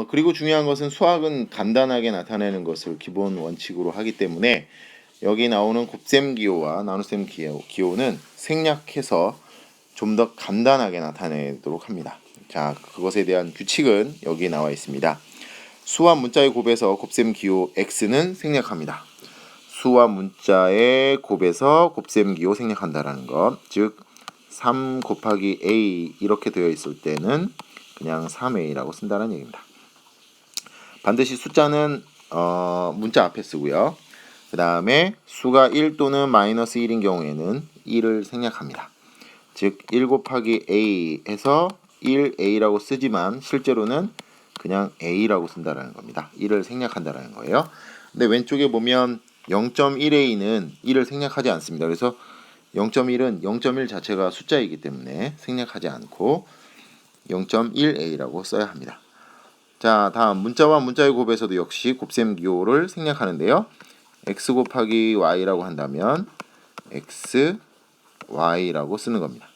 그리고 중요한 것은 수학은 간단하게 나타내는 것을 기본 원칙으로 하기 때문에 여기 나오는 곱셈 기호와 나눗셈 기호는 생략해서 좀 더 간단하게 나타내도록 합니다. 자, 그것에 대한 규칙은 여기에 나와 있습니다. 수와 문자의 곱에서 곱셈 기호 x는 생략합니다. 수와 문자의 곱에서 곱셈 기호 생략한다라는 것, 즉 3 곱하기 a 이렇게 되어 있을 때는 그냥 3a라고 쓴다는 얘기입니다. 반드시 숫자는 문자 앞에 쓰고요. 그 다음에 수가 1 또는 마이너스 1인 경우에는 1을 생략합니다. 즉 1 곱하기 a 해서 1a라고 쓰지만 실제로는 그냥 a라고 쓴다라는 겁니다. 1을 생략한다라는 거예요. 근데 왼쪽에 보면 0.1a는 1을 생략하지 않습니다. 그래서 0.1은 0.1 자체가 숫자이기 때문에 생략하지 않고 0.1a라고 써야 합니다. 자, 다음 문자와 문자의 곱에서도 역시 곱셈 기호를 생략하는데요. x 곱하기 y라고 한다면 x, y라고 쓰는 겁니다.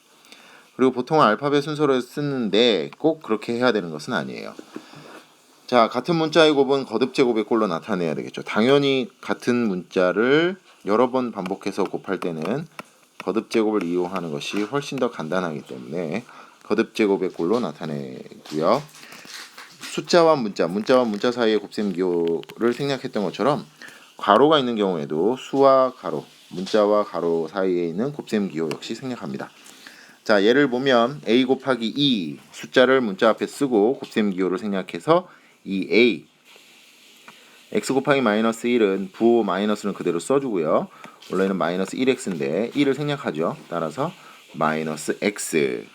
그리고 보통 알파벳 순서로 쓰는데 꼭 그렇게 해야 되는 것은 아니에요. 자, 같은 문자의 곱은 거듭 제곱의 꼴로 나타내야 되겠죠. 당연히 같은 문자를 여러 번 반복해서 곱할 때는 거듭 제곱을 이용하는 것이 훨씬 더 간단하기 때문에 거듭 제곱의 꼴로 나타내고요. 숫자와 문자 사이의 곱셈 기호를 생략했던 것처럼 괄호가 있는 경우에도 수와 괄호, 문자와 괄호 사이에 있는 곱셈 기호 역시 생략합니다. 자, 예를 보면 a 곱하기 2 숫자를 문자 앞에 쓰고 곱셈 기호를 생략해서 2a, x 곱하기 마이너스 1은 부호 마이너스는 그대로 써주고요. 원래는 마이너스 1x인데 1을 생략하죠. 따라서 마이너스 x.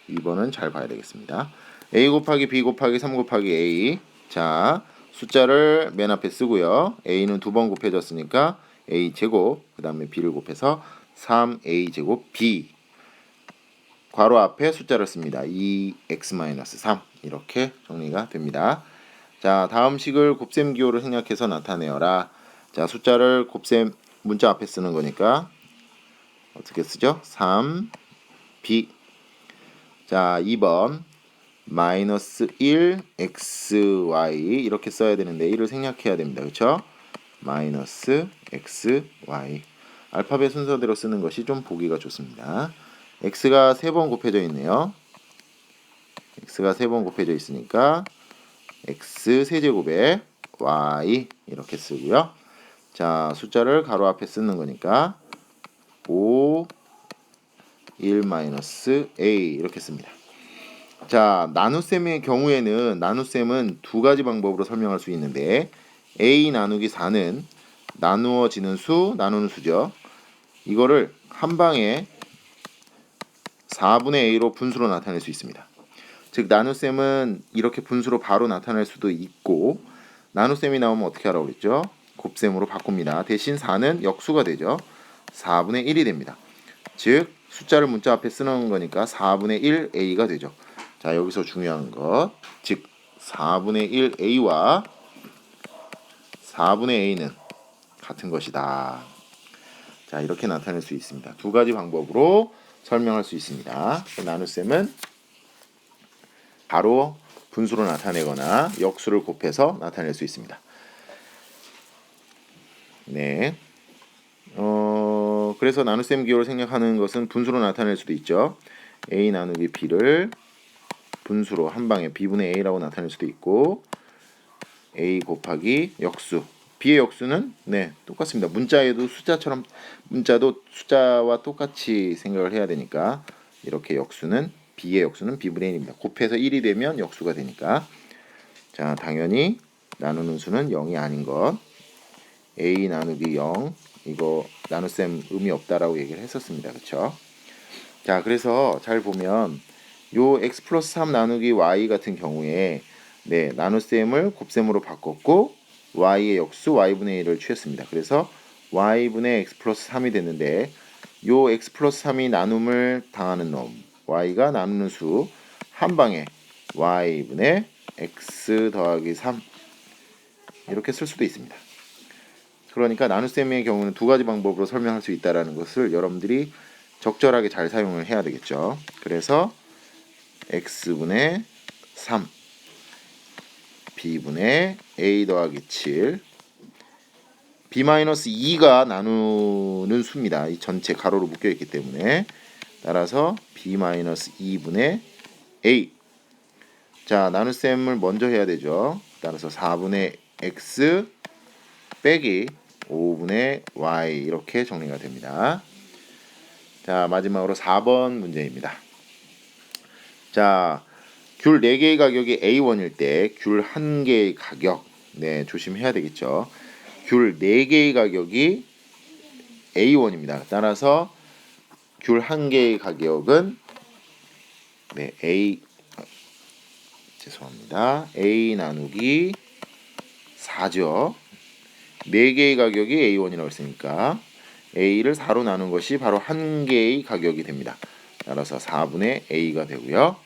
2번은 잘 봐야 되겠습니다. a 곱하기 b 곱하기 3 곱하기 a. 자, 숫자를 맨 앞에 쓰고요. a는 두 번 곱해졌으니까 a 제곱, 그 다음에 b를 곱해서 3a 제곱 b. 괄호 앞에 숫자를 씁니다. 2x-3 이렇게 정리가 됩니다. 자, 다음 식을 곱셈 기호를 생략해서 나타내어라. 자, 숫자를 곱셈 문자 앞에 쓰는 거니까 어떻게 쓰죠? 3b. 자, 2번 마이너스 1 xy 이렇게 써야 되는데 1을 생략해야 됩니다. 그렇죠? 마이너스 xy. 알파벳 순서대로 쓰는 것이 좀 보기가 좋습니다. x가 3번 곱해져 있네요. x가 3번 곱해져 있으니까 x 세제곱에 y 이렇게 쓰고요. 자, 숫자를 가로 앞에 쓰는 거니까 5 1-a 이렇게 씁니다. 자, 나눗셈의 경우에는 나눗셈은 두 가지 방법으로 설명할 수 있는데 a 나누기 4는 나누어지는 수, 나누는 수죠. 이거를 한 방에 4분의 a로 분수로 나타낼 수 있습니다. 즉 나눗셈은 이렇게 분수로 바로 나타낼 수도 있고 나눗셈이 나오면 어떻게 하라고 그랬죠? 곱셈으로 바꿉니다. 대신 4는 역수가 되죠. 4분의 1이 됩니다. 즉 숫자를 문자 앞에 쓰는 거니까 4분의 1a가 되죠. 자, 여기서 중요한 것, 즉 4분의 1a와 4분의 a는 같은 것이다. 자, 이렇게 나타낼 수 있습니다. 두 가지 방법으로 설명할 수 있습니다. 나눗셈은 바로 분수로 나타내거나 역수를 곱해서 나타낼 수 있습니다. 네. 그래서 나눗셈 기호를 생략하는 것은 분수로 나타낼 수도 있죠. a 나누기 b를 분수로 한 방에 b분의 a라고 나타낼 수도 있고 a 곱하기 역수. b의 역수는 네, 똑같습니다. 문자에도 숫자처럼 문자도 숫자와 똑같이 생각을 해야 되니까 이렇게 역수는 b의 역수는 b분의 1입니다. 곱해서 1이 되면 역수가 되니까 자, 당연히 나누는 수는 0이 아닌 것. a 나누기 0 이거 나눗셈 의미 없다라고 얘기를 했었습니다. 그렇죠? 자, 그래서 잘 보면 요 x 플러스 3 나누기 y 같은 경우에 네, 나눗셈을 곱셈으로 바꿨고 y의 역수 y분의 1을 취했습니다. 그래서 y분의 x 플러스 3이 됐는데 요 x 플러스 3이 나눔을 당하는 놈 y가 나누는 수 한 방에 y분의 x 더하기 3 이렇게 쓸 수도 있습니다. 그러니까 나눗셈의 경우는 두 가지 방법으로 설명할 수 있다는 것을 여러분들이 적절하게 잘 사용을 해야 되겠죠. 그래서 x분의 3 b분의 a 더하기 7 b-2가 나누는 수입니다. 이 전체 가로로 묶여있기 때문에 따라서 b-2분의 a. 자, 나눗셈을 먼저 해야 되죠. 따라서 4분의 x 빼기 5분의 y 이렇게 정리가 됩니다. 자, 마지막으로 4번 문제입니다. 자, 귤 4개의 가격이 A1일 때 귤 1개의 가격, 네, 조심해야 되겠죠. 귤 4개의 가격이 A1입니다. 따라서 귤 1개의 가격은 네, 죄송합니다. A 나누기 4죠. 4개의 가격이 A1이라고 했으니까 A를 4로 나눈 것이 바로 1개의 가격이 됩니다. 따라서 4분의 A가 되고요.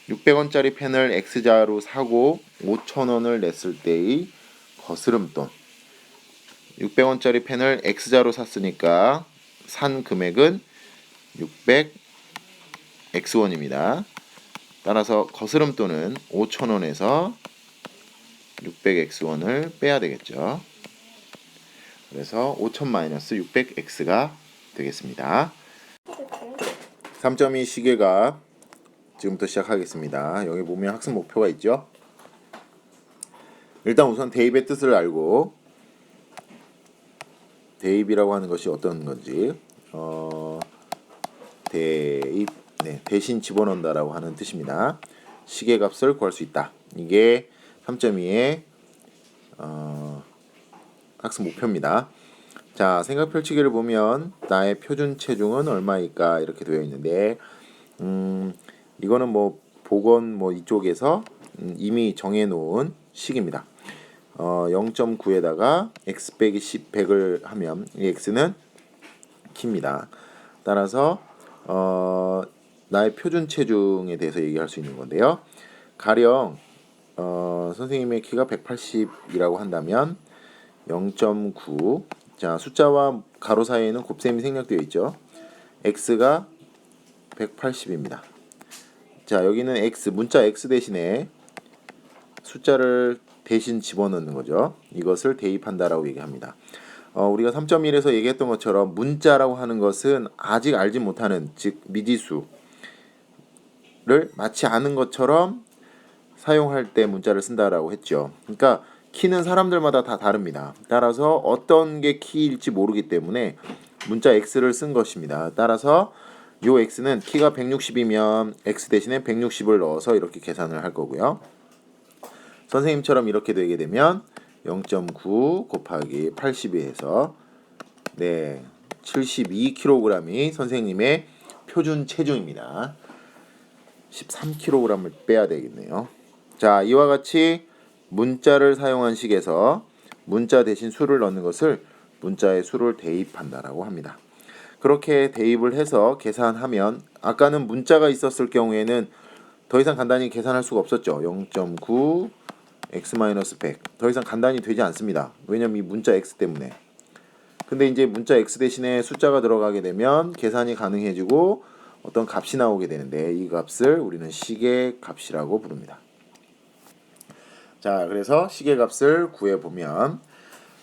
600원짜리 펜을 X자로 사고 5,000원을 냈을 때의 거스름돈. 600원짜리 펜을 X자로 샀으니까 산 금액은 600X원입니다. 따라서 거스름돈은 5,000원에서 600X원을 빼야 되겠죠. 그래서 5,000-600X가 되겠습니다. 3.2 시계가 지금부터 시작하겠습니다. 여기 보면 학습 목표가 있죠. 일단 우선 대입의 뜻을 알고 대입이라고 하는 것이 어떤 건지 대입, 네, 대신 집어넣는다라고 하는 뜻입니다. 시계값을 구할 수 있다. 이게 3.2의 학습 목표입니다. 자, 생각 펼치기를 보면 나의 표준 체중은 얼마일까 이렇게 되어 있는데 이거는 뭐 보건 뭐 이쪽에서 이미 정해놓은 식입니다. 0.9에다가 x 빼기 10 100을 하면 이 x는 키입니다. 따라서 나의 표준 체중에 대해서 얘기할 수 있는 건데요. 가령 선생님의 키가 180이라고 한다면 0.9. 자, 숫자와 가로 사이에는 곱셈이 생략되어 있죠. x가 180입니다. 자, 여기는 x, 문자 x 대신에 숫자를 대신 집어넣는 거죠. 이것을 대입한다라고 얘기합니다. 우리가 3.1에서 얘기했던 것처럼 문자라고 하는 것은 아직 알지 못하는, 즉 미지수를 맞지 않은 것처럼 사용할 때 문자를 쓴다라고 했죠. 그러니까 키는 사람들마다 다 다릅니다. 따라서 어떤 게 키일지 모르기 때문에 문자 x를 쓴 것입니다. 따라서 요 x는 키가 160이면 x 대신에 160을 넣어서 이렇게 계산을 할 거고요. 선생님처럼 이렇게 되게 되면 0.9 곱하기 80에 해서 네, 72kg이 선생님의 표준 체중입니다. 13kg을 빼야 되겠네요. 자, 이와 같이 문자를 사용한 식에서 문자 대신 수를 넣는 것을 문자의 수를 대입한다라고 합니다. 그렇게 대입을 해서 계산하면 아까는 문자가 있었을 경우에는 더 이상 간단히 계산할 수가 없었죠. 0.9 x-100 더 이상 간단히 되지 않습니다. 왜냐면 이 문자 x 때문에. 근데 이제 문자 x 대신에 숫자가 들어가게 되면 계산이 가능해지고 어떤 값이 나오게 되는데 이 값을 우리는 시계값이라고 부릅니다. 자, 그래서 시계값을 구해보면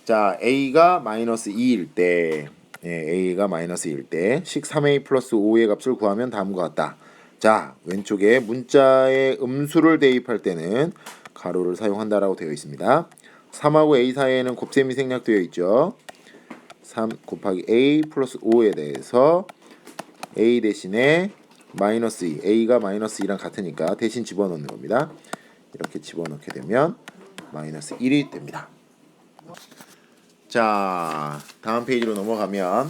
자, a가 -2일 때 a가 -2일 때 식 3a 플러스 5의 값을 구하면 다음과 같다. 자, 왼쪽에 문자의 음수를 대입할 때는 가로를 사용한다라고 되어 있습니다. 3하고 a 사이에는 곱셈이 생략되어 있죠. 3 곱하기 a 플러스 5에 대해서 a 대신에 -2, a가 -2랑 같으니까 대신 집어넣는 겁니다. 이렇게 집어넣게 되면 -1이 됩니다. 자, 다음 페이지로 넘어가면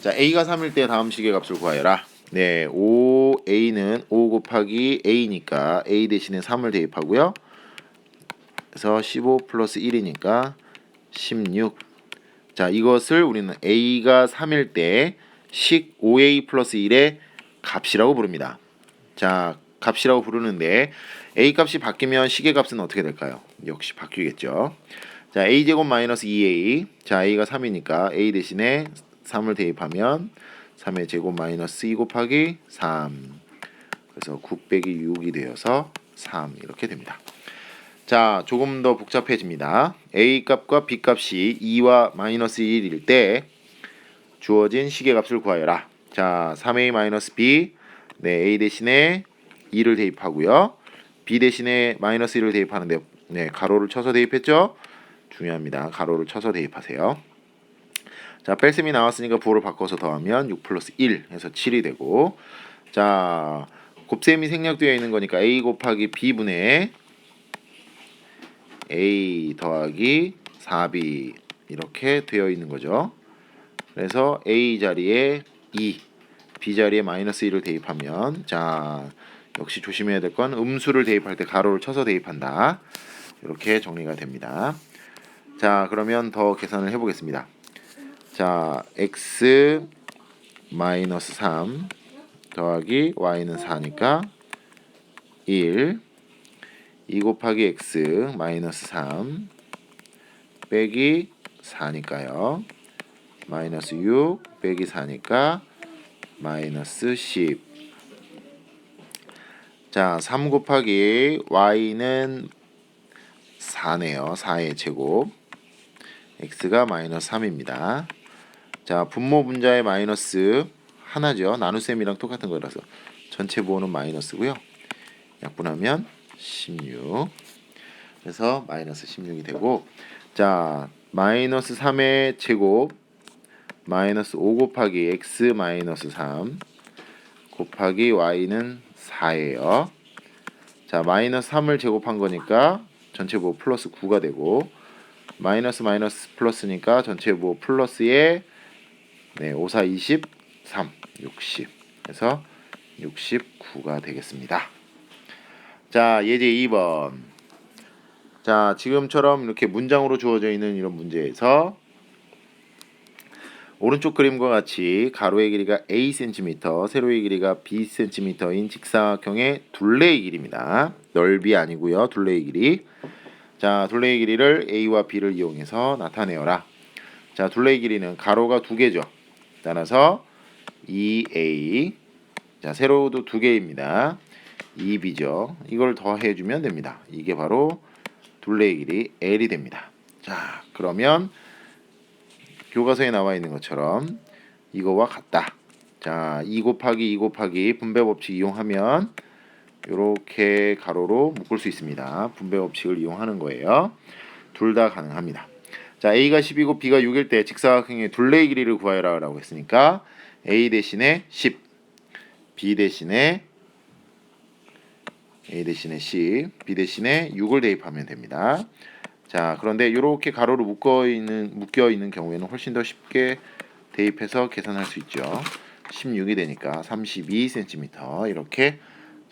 자, a가 3일 때 다음 식의 값을 구하여라. 네, 5a는 5 곱하기 a니까 a 대신에 3을 대입하고요. 그래서 15 플러스 1이니까 16. 자, 이것을 우리는 a가 3일 때 식 5a 플러스 1의 값이라고 부릅니다. 자, 값이라고 부르는데 a 값이 바뀌면 식의 값은 어떻게 될까요? 역시 바뀌겠죠. 자, a제곱 마이너스 2a. 자, a가 3이니까 a 대신에 3을 대입하면 3의 제곱 마이너스 2 곱하기 3. 그래서 9 빼기 6이 되어서 3 이렇게 됩니다. 자, 조금 더 복잡해집니다. a 값과 b 값이 2와 마이너스 1일 때 주어진 시계값을 구하여라. 자, 3a-b, 네, a 대신에 2를 대입하고요. b 대신에 마이너스 1을 대입하는데, 네, 가로를 쳐서 대입했죠? 중요합니다. 가로를 쳐서 대입하세요. 자, 뺄셈이 나왔으니까 부호를 바꿔서 더하면 6 플러스 1 해서 7이 되고, 자, 곱셈이 생략되어 있는 거니까 a 곱하기 b분의 a 더하기 4b 이렇게 되어 있는 거죠. 그래서 a 자리에 2, b 자리에 마이너스 1을 대입하면, 자, 역시 조심해야 될 건 음수를 대입할 때 가로를 쳐서 대입한다. 이렇게 정리가 됩니다. 자, 그러면 더 계산을 해보겠습니다. 자, x 마이너스 3 더하기 y는 4니까 1, 2 곱하기 x 마이너스 3 빼기 4니까요. 마이너스 6 빼기 4니까 마이너스 10. 자, 3 곱하기 y는 4네요. 4의 제곱. x가 마이너스 3입니다. 자, 분모 분자의 마이너스 하나죠. 나눗셈이랑 똑같은 거라서 전체 부호는 마이너스고요. 약분하면 16. 그래서 마이너스 16이 되고, 자, 마이너스 3의 제곱 마이너스 5 곱하기 x 마이너스 3 곱하기 y는 4예요. 자, 마이너스 3을 제곱한 거니까 전체 부호 플러스 9가 되고, 마이너스 마이너스 플러스니까 전체 부호 플러스에, 네, 5, 4, 23, 60. 그래서 69가 되겠습니다. 자, 예제 2번. 자, 지금처럼 이렇게 문장으로 주어져 있는 이런 문제에서 오른쪽 그림과 같이 가로의 길이가 a cm, 세로의 길이가 bcm인 직사각형의 둘레의 길이입니다. 넓이 아니고요. 둘레의 길이. 자, 둘레의 길이를 a와 b를 이용해서 나타내어라. 자, 둘레의 길이는 가로가 2개죠. 따라서 2a. 자, 세로도 2개입니다. 2b죠. 이걸 더해주면 됩니다. 이게 바로 둘레의 길이 l이 됩니다. 자, 그러면 교과서에 나와 있는 것처럼 이거와 같다. 자, 2 곱하기 2 곱하기 분배 법칙 이용하면 이렇게 가로로 묶을 수 있습니다. 분배 법칙을 이용하는 거예요. 둘 다 가능합니다. 자, a가 10이고 b가 6일 때 직사각형의 둘레의 길이를 구하여라 라고 했으니까 a 대신에 10, b 대신에 10, b 대신에 6을 대입하면 됩니다. 자, 그런데 이렇게 가로로 묶여 있는 경우에는 훨씬 더 쉽게 대입해서 계산할 수 있죠. 16이 되니까 32cm 이렇게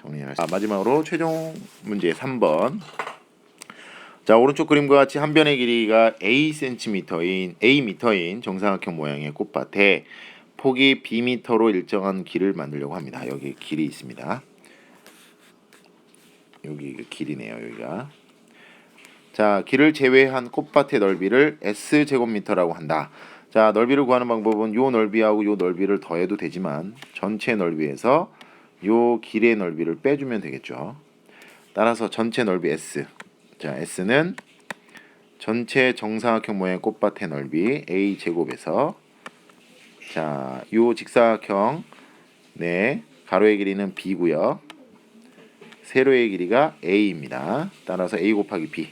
정리할 수 있습니다. 마지막으로 최종 문제 3번. 자, 오른쪽 그림과 같이 한 변의 길이가 a 미터인 정사각형 모양의 꽃밭에 폭이 b미터로 일정한 길을 만들려고 합니다. 여기 길이 있습니다. 여기 길이네요. 여기가. 자, 길을 제외한 꽃밭의 넓이를 s제곱미터라고 한다. 자, 넓이를 구하는 방법은 요 넓이하고 요 넓이를 더해도 되지만 전체 넓이에서 요 길의 넓이를 빼주면 되겠죠. 따라서 전체 넓이 s. 자, s는 전체 정사각형 모양의 꽃밭의 넓이 a제곱에서, 자, 요 직사각형, 네, 가로의 길이는 b고요. 세로의 길이가 a입니다. 따라서 a 곱하기 b.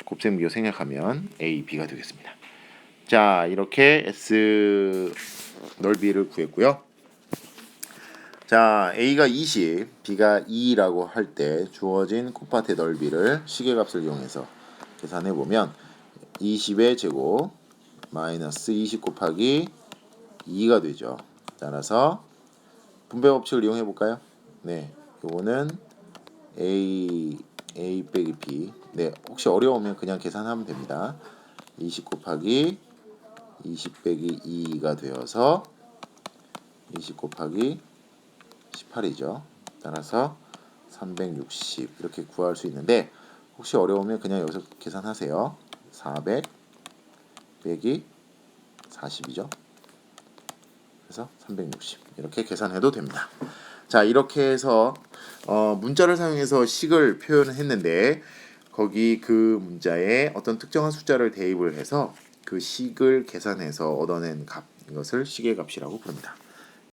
곱셈 비교 생략하면 a, b가 되겠습니다. 자, 이렇게 s 넓이를 구했고요. 자, a가 20, b가 2라고 할 때 주어진 꽃밭의 넓이를 시계값을 이용해서 계산해 보면 20의 제곱 마이너스 20 곱하기 2가 되죠. 따라서 분배 법칙을 이용해 볼까요? 네, 요거는 a 빼기 b. 네, 혹시 어려우면 그냥 계산하면 됩니다. 20 곱하기 20 빼기 2가 되어서 20 곱하기 18이죠. 따라서 360 이렇게 구할 수 있는데, 혹시 어려우면 그냥 여기서 계산하세요. 400 빼기 40이죠. 그래서 360 이렇게 계산해도 됩니다. 자, 이렇게 해서 문자를 사용해서 식을 표현했는데, 거기 그 문자에 어떤 특정한 숫자를 대입을 해서 그 식을 계산해서 얻어낸 값, 이것을 식의 값이라고 부릅니다.